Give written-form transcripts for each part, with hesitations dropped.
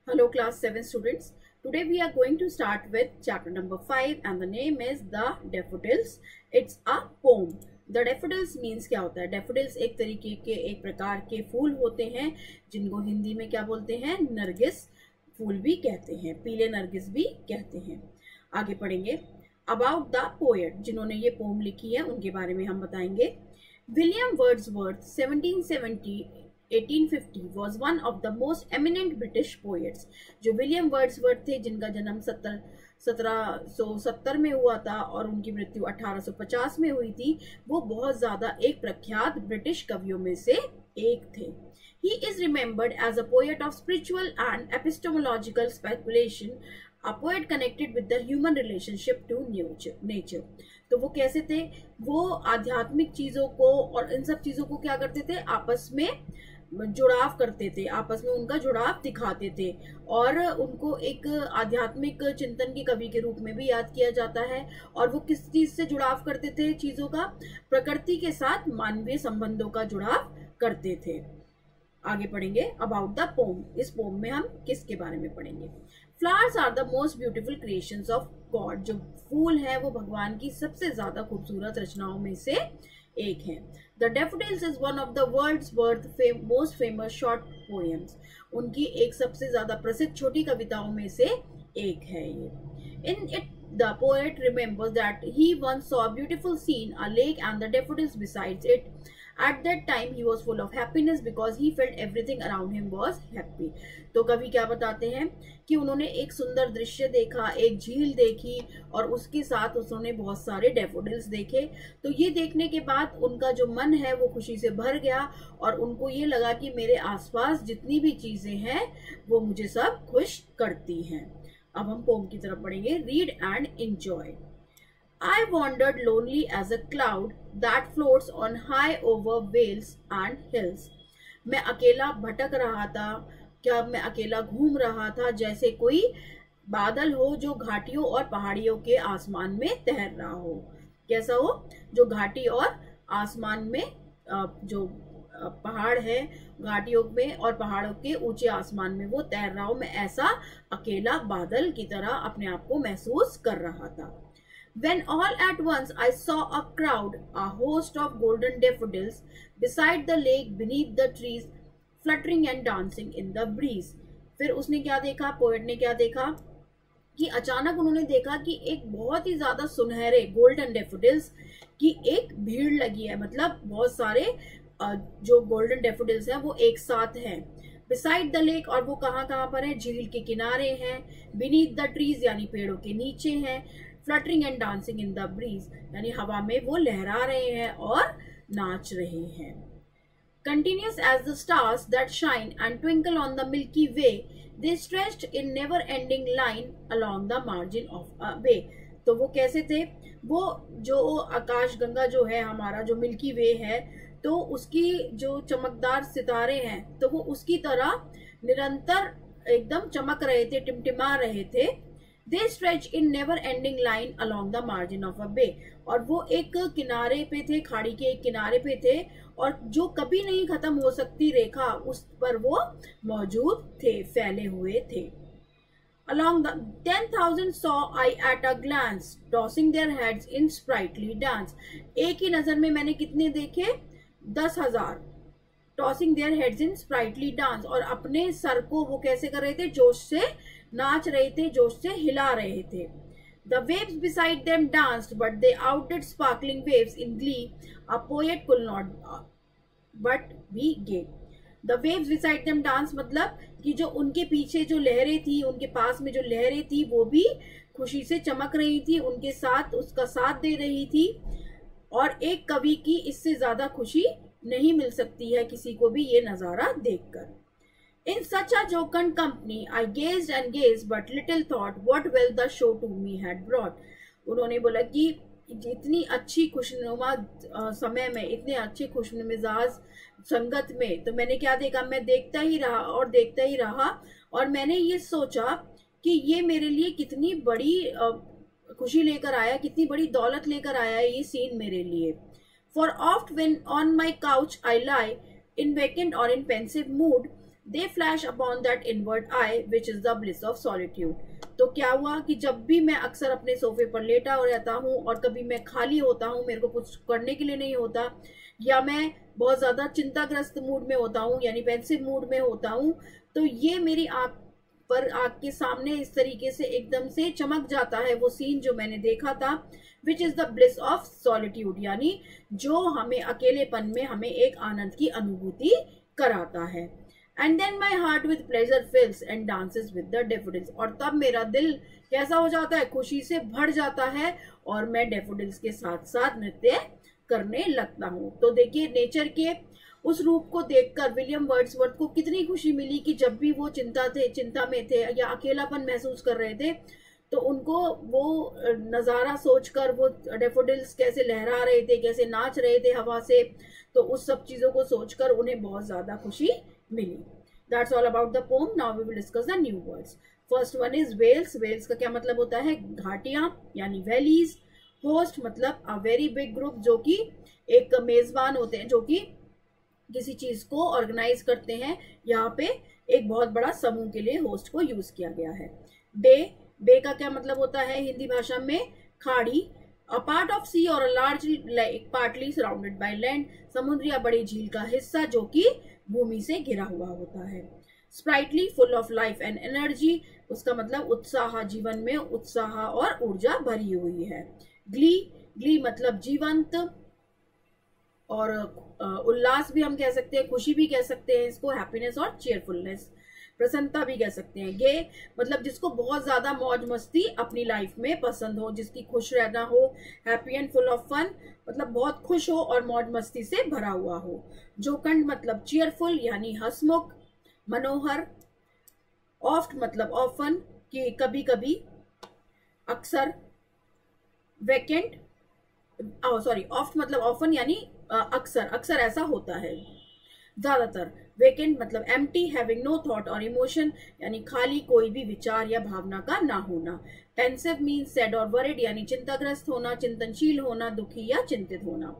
Hello class 7 students. Today we are going to start with chapter number 5 and the name is The Daffodils. It's a poem. The daffodils means क्या होता है? Daffodils एक तरीके के एक प्रकार के फूल होते हैं जिनको हिंदी में क्या बोलते हैं? नरगिस फूल भी कहते हैं, पीले नरगिस भी कहते हैं। आगे पढ़ेंगे। अबाउट द पोएट, जिन्होंने ये पोम लिखी है उनके बारे में हम बताएंगे। William Wordsworth 1850 was one of the most eminent British poets। जो विलियम वर्ड्सवर्थ थे जिनका जन्म 1770 में हुआ था और उनकी मृत्यु 1850 में हुई थी, वो बहुत ज्यादा एक प्रख्यात ब्रिटिश कवियों में से एक थे। He is remembered as a poet of spiritual and epistemological speculation, a poet connected with the human relationship to nature। तो वो कैसे थे? वो आध्यात्मिक चीजों को और इन सब चीजों को क्या करते थे? आपस में जुड़ाव करते थे, आपस में उनका जुड़ाव दिखाते थे और उनको एक आध्यात्मिक चिंतन के कवि के रूप में भी याद किया जाता है। और वो किस चीज से जुड़ाव करते थे? चीजों का, प्रकृति के साथ मानवीय संबंधों का जुड़ाव करते थे। आगे पढ़ेंगे अबाउट द पोम। इस पोम में हम किसके बारे में पढ़ेंगे? Flowers are the most beautiful creations of God. जो फूल है वो भगवान की सबसे ज्यादा खूबसूरत रचनाओं में से एक है। The daffodils is one of the world's most famous short poems. उनकी एक सबसे ज्यादा प्रसिद्ध छोटी कविताओं में से एक है ये। In it the poet remembers that he once saw a beautiful scene, a lake and the daffodils besides it. At that time he was full of happiness because he felt everything around him was happy। तो कवि क्या बताते हैं कि उन्होंने एक सुंदर दृश्य देखा, एक झील देखी और उसके साथ उन्होंने बहुत सारे डैफोडिल्स देखे। तो ये देखने के बाद उनका जो मन है वो खुशी से भर गया और उनको ये लगा कि मेरे आसपास जितनी भी चीजें हैं वो मुझे सब खुश करती हैं। अब हम पोम की तरफ पढ़ेंगे। Read and enjoy. I wandered lonely as a cloud that floats on high over vales and hills। मैं अकेला भटक रहा था, क्या मैं अकेला घूम रहा था जैसे कोई बादल हो जो घाटियों और पहाड़ियों के आसमान में तैर रहा हो। कैसा हो? जो घाटी और आसमान में जो पहाड़ है, घाटियों में और पहाड़ों के ऊंचे आसमान में वो तैर रहा हो, मैं ऐसा अकेला बादल की तरह अपने आप को महसूस कर रहा था। When all at once I saw a crowd, a host of golden daffodils, beside the lake beneath the trees, fluttering and dancing in the breeze। फिर उसने क्या देखा? पोएट ने क्या देखा कि अचानक उन्होंने देखा कि एक बहुत ही ज्यादा सुनहरे गोल्डन डैफोडिल्स की एक भीड़ लगी है। मतलब बहुत सारे जो गोल्डन डैफोडिल्स हैं वो एक साथ हैं। बिसाइड द लेक, और वो कहाँ पर है? झील के किनारे हैं। बीनीथ द ट्रीज, यानी पेड़ों के नीचे हैं। Fluttering and dancing in the breeze, यानी हवा में वो लहरा रहे हैं और नाच रहे हैं। Continuous as the stars that shine and twinkle on the milky way, they stretched in never ending line along the margin of a way. तो वो कैसे थे? वो जो आकाश गंगा जो है हमारा, जो मिल्की वे है, तो उसकी जो चमकदार सितारे हैं तो वो उसकी तरह निरंतर एकदम चमक रहे थे, टिमटिमा रहे थे। They stretch in never ending line along the margin of a bay। और वो एक किनारे पे थे, खाड़ी के एक किनारे पे थे और जो कभी नहीं खत्म हो सकती रेखा, उस पर वो मौजूद थे, फैले हुए थे। Along the 10,000 saw I at a glance, tossing their heads in sprightly dance। एक ही नजर में मैंने कितने देखे? 10,000। Tossing their heads in sprightly dance, और अपने सर को वो कैसे कर रहे थे? जोश से नाच रहे थे, जोश से हिला रहे थे। The waves beside them danced but they outdid sparkling waves in glee, a poet could not but be gay. The waves beside them dance मतलब कि जो उनके पीछे जो लहरें थी, उनके पास में जो लहरें थी वो भी खुशी से चमक रही थी, उनके साथ उसका साथ दे रही थी। और एक कवि की इससे ज्यादा खुशी नहीं मिल सकती है किसी को भी ये नजारा देखकर। In such a jocund company I gazed and gazed but little thought what wealth the show to me had brought। उन्होंने बोला कि इतनी अच्छी खुशनुमा समय में, इतने अच्छे खुशमिजाज संगत में, तो मैंने क्या देखा? मैं देखता ही रहा और देखता ही रहा और मैंने ये सोचा कि ये मेरे लिए कितनी बड़ी खुशी लेकर आया, कितनी बड़ी दौलत लेकर आया है ये सीन मेरे लिए। For oft when on my couch I lie, in vacant or in pensive mood, they flash upon that inward eye which is the bliss of solitude। तो क्या हुआ कि जब भी मैं अक्सर अपने सोफे पर लेटा हो रहता हूँ और कभी मैं खाली होता हूँ, मेरे को कुछ करने के लिए नहीं होता, या मैं बहुत ज़्यादा चिंताग्रस्त मूड में होता हूँ यानी पेंसिव मूड में होता हूँ, तो ये मेरी आँख के सामने इस तरीके से एकदम से चमक जाता है वो सीन जो मैंने देखा था, which is the bliss of solitude, यानी जो हमें अकेलेपन में हमें एक आनंद की अनुभूति कराता है। And then my heart with pleasure fills and dances with the daffodils, और तब मेरा दिल कैसा हो जाता है, खुशी से भर जाता है और मैं डेफोडिल्स के साथ साथ नृत्य करने लगता हूँ। तो देखिए नेचर के उस रूप को देखकर विलियम वर्ड्सवर्थ को कितनी खुशी मिली कि जब भी वो चिंता में थे या अकेलापन महसूस कर रहे थे, तो उनको वो नज़ारा सोचकर, वो डेफोडिल्स कैसे लहरा रहे थे, कैसे नाच रहे थे हवा से, तो उस सब चीज़ों को सोचकर उन्हें बहुत ज़्यादा खुशी मिली। That's all about the poem. Now we will discuss the new words. First one is Wales. Wales का क्या मतलब होता है, घाटियाँ यानी वैलीज। होस्ट मतलब अ वेरी बिग ग्रुप, जो कि एक मेजबान होते हैं, जो कि किसी चीज को ऑर्गेनाइज करते हैं। यहाँ पे एक बहुत बड़ा समूह के लिए होस्ट को यूज किया गया है। बे, बे का क्या मतलब होता है हिंदी भाषा में, खाड़ी। अ पार्ट ऑफ सी और a large lake partly surrounded by land, समुद्र या बड़ी झील का हिस्सा जो कि भूमि से घिरा हुआ होता है। Sprightly, full of life and energy, उसका मतलब उत्साह, जीवन में उत्साह और ऊर्जा भरी हुई है। ग्ली, ग्ली मतलब जीवंत, और उल्लास भी हम कह सकते हैं, खुशी भी कह सकते हैं इसको, हैप्पीनेस और चेयरफुलनेस, प्रसन्नता भी कह सकते हैं। गे मतलब जिसको बहुत ज्यादा मौज मस्ती अपनी लाइफ में पसंद हो, जिसकी खुश रहना हो। Happy and full of fun मतलब बहुत खुश हो और मौज मस्ती से भरा हुआ हो। जोकंड मतलब चीयरफुल यानी हंसमुख, मनोहर। ऑफ्ट मतलब ऑफन कि कभी कभी, अक्सर। वैकेंट, सॉरी, ऑफ्ट मतलब ऑफन यानी अक्सर, अक्सर ऐसा होता है, ज्यादातर। वेकेंट मतलब एम्प्टी, हैविंग नो थॉट और इमोशन यानी खाली, कोई भी विचार या भावना का ना होना। पेंसिव मीन्स सैड और वरिड यानी चिंताग्रस्त होना, चिंतनशील होना, दुखी या चिंतित होना।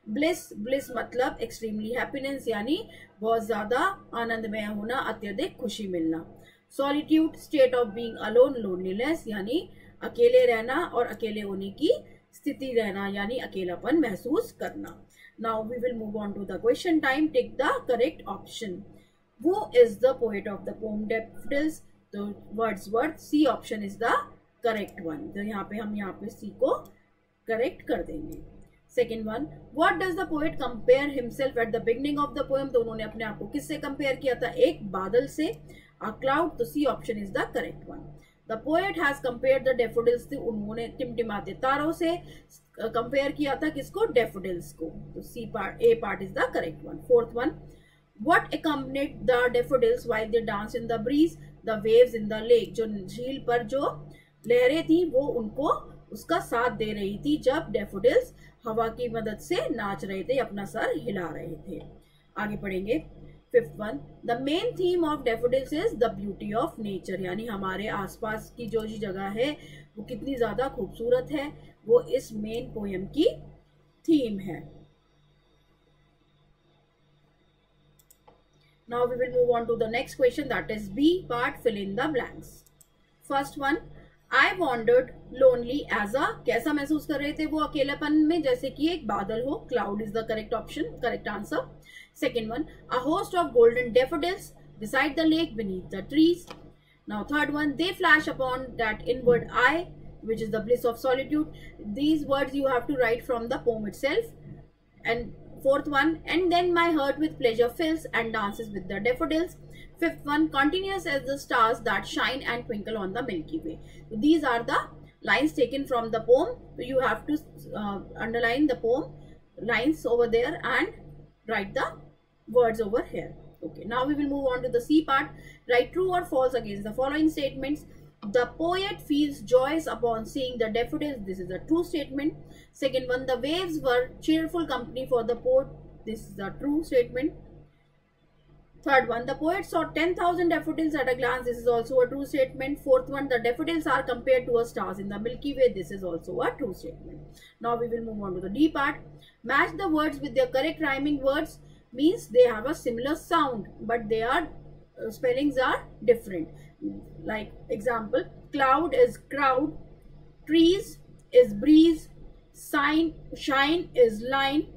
ब्लिस, ब्लिस मतलब एक्सट्रीमली हैप्पीनेस यानी बहुत ज्यादा आनंदमय होना, अत्यधिक खुशी मिलना। Solitude, state of being alone, loneliness यानी अकेले रहना और अकेले होने की स्थिति रहना यानी अकेलापन महसूस करना। Now we will move on to the question time. Take the correct option. Who is the poet of the poem Daffodils? तो Wordsworth, C option is the correct one. तो यहाँ पे C को correct कर देंगे। Second one, what does the poet compare himself at the beginning of the poem? तो उन्होंने अपने आप को किससे compare किया था, एक बादल से, a cloud। तो C option is the correct one. The poet has compared the daffodils, उन्होंने टिमटिमाते तारों से कंपेयर किया था किसको, डेफोडिल्स को। तो C part, A part is the correct one. Fourth one, what accompanied the daffodils while they danced in the breeze? The waves in the lake, जो झील पर जो लहरें थी वो उनको उसका साथ दे रही थी जब डेफोडिल्स हवा की मदद से नाच रहे थे, अपना सर हिला रहे थे। आगे पढ़ेंगे। Fifth one, the main theme of daffodils is the beauty of nature, यानी हमारे आसपास की जो जगह है वो कितनी ज्यादा खूबसूरत है, वो इस मेन पोएम की थीम है। Now we will move on to the next question, that is B part, fill in the blanks. First one, I wandered lonely as a, कैसा महसूस कर रहे थे वो अकेलापन में, जैसे कि एक बादल हो, cloud is the correct option, correct answer. Second one, a host of golden daffodils beside the lake beneath the trees. Now third one, they flash upon that inward eye which is the bliss of solitude. These words you have to write from the poem itself. And fourth one, and then my heart with pleasure fills and dances with the daffodils. Fifth one, continuous as the stars that shine and twinkle on the Milky Way. So these are the lines taken from the poem. So you have to underline the poem lines over there and write the words over here. Okay, now we will move on to the C part. Write true or false against the following statements. The poet feels joyous upon seeing the daffodils. This is a true statement. Second one, the waves were cheerful company for the poet. This is a true statement. Third one, the poet saw 10,000 daffodils at a glance. This is also a true statement. Fourth one, the daffodils are compared to stars in the Milky Way. This is also a true statement. Now we will move on to the D part. Match the words with their correct rhyming words. Means they have a similar sound, but they are spellings are different. Like example, cloud is crowd, trees is breeze, shine is line,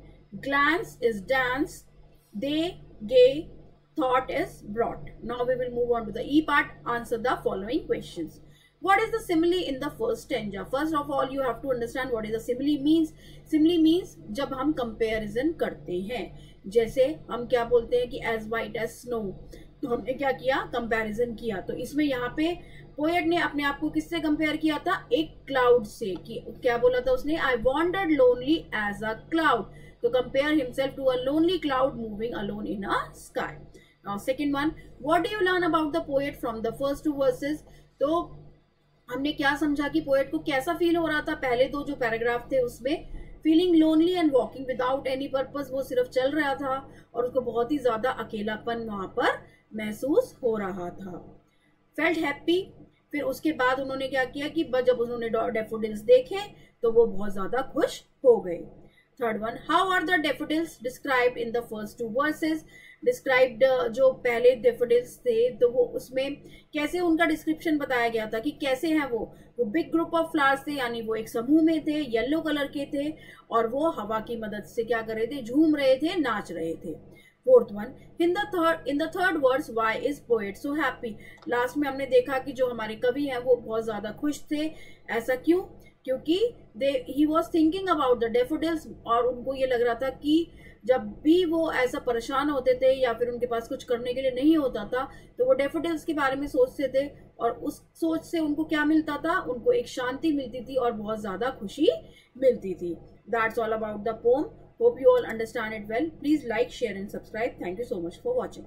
glance is dance, they, gay, thought is brought. Now we will move on to the E part. Answer the following questions. What is the simile in the first stanza? First of all, you have to understand what is the simile means. Simile means जब हम comparison करते हैं, जैसे हम क्या बोलते हैं कि as white as snow, तो हमने क्या किया, कंपैरिजन किया. तो इसमें यहाँ पे पोएट ने अपने आप को किससे कंपेयर किया था, एक क्लाउड से. कि क्या बोला था उसने, I wandered lonely as a cloud. तो compare himself to a lonely cloud moving alone in a sky. Now second one, what do you learn about the poet from the first two verses. तो हमने क्या समझा कि poet को कैसा feel हो रहा था. पहले दो जो पैराग्राफ थे उसमें feeling lonely and walking without any purpose, वो सिर्फ चल रहा था और उसको बहुत ही ज्यादा अकेलापन वहां पर महसूस हो रहा था. Felt happy. फिर उसके बाद उन्होंने क्या किया कि जब उन्होंने डैफोडिल्स देखे तो वो बहुत ज्यादा खुश हो गए. Third one, how are the daffodils described in the first two verses. Described जो पहले डैफोडिल्स थे तो वो उसमें कैसे उनका डिस्क्रिप्शन बताया गया था कि कैसे हैं वो बिग ग्रुप ऑफ फ्लावर्स थे, यानी वो एक समूह में थे, येलो कलर के थे और वो हवा की मदद से क्या कर रहे थे, झूम रहे थे, नाच रहे थे. Fourth one, in the third verse why is poet so happy. Last में हमने देखा कि जो हमारे कवि हैं वो बहुत ज्यादा खुश थे. ऐसा क्यों, क्योंकि he was thinking about the daffodils, और उनको ये लग रहा था कि जब भी वो ऐसा परेशान होते थे या फिर उनके पास कुछ करने के लिए नहीं होता था तो वो डैफोडिल्स के बारे में सोचते थे और उस सोच से उनको क्या मिलता था, उनको एक शांति मिलती थी और बहुत ज्यादा खुशी मिलती थी. That's all about the pome. Hope you all understand it well. Please like, share and subscribe. Thank you so much for watching.